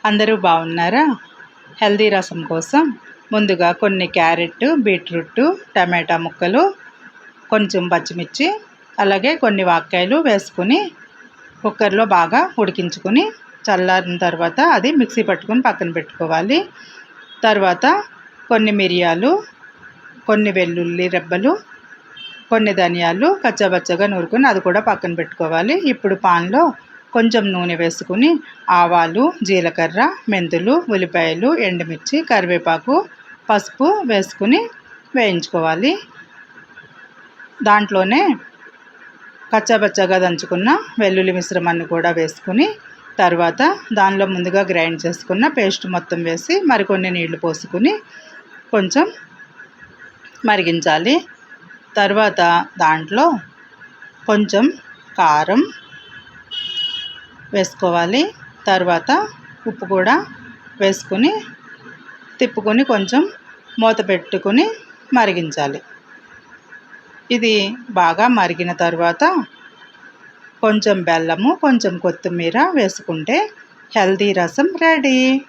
అందరూ బాగున్నారా? హెల్దీ రసం కోసం ముందుగా కొన్ని క్యారెట్, బీట్రూట్, టమాటా ముక్కలు, కొంచెం పచ్చిమిర్చి, అలాగే కొన్ని వాక్కాయలు వేసుకుని కుక్కర్లో బాగా ఉడికించుకుని చల్లారిన తర్వాత అది మిక్సీ పట్టుకొని పక్కన పెట్టుకోవాలి. తర్వాత కొన్ని మిరియాలు, కొన్ని వెల్లుల్లి రెబ్బలు, కొన్ని ధనియాలు కచ్చాపచ్చగా నూరుకొని అది కూడా పక్కన పెట్టుకోవాలి. ఇప్పుడు పాన్లో కొంచెం నూనె వేసుకుని ఆవాలు, జీలకర్ర, మెంతులు, ఉల్లిపాయలు, ఎండుమిర్చి, కరివేపాకు, పసుపు వేసుకుని వేయించుకోవాలి. దాంట్లోనే కచ్చాపచ్చగా దంచుకున్న వెల్లుల్లి మిశ్రమాన్ని కూడా వేసుకుని తర్వాత దానిలో ముందుగా గ్రైండ్ చేసుకున్న పేస్ట్ మొత్తం వేసి మరికొన్ని నీళ్లు పోసుకుని కొంచెం మరిగించాలి. తర్వాత దాంట్లో కొంచెం కారం వేసుకోవాలి. తర్వాత ఉప్పు కూడా వేసుకుని తిప్పుకొని కొంచెం మూత పెట్టుకుని మరిగించాలి. ఇది బాగా మరిగిన తర్వాత కొంచెం బెల్లము, కొంచెం కొత్తిమీర వేసుకుంటే హెల్దీ రసం రెడీ.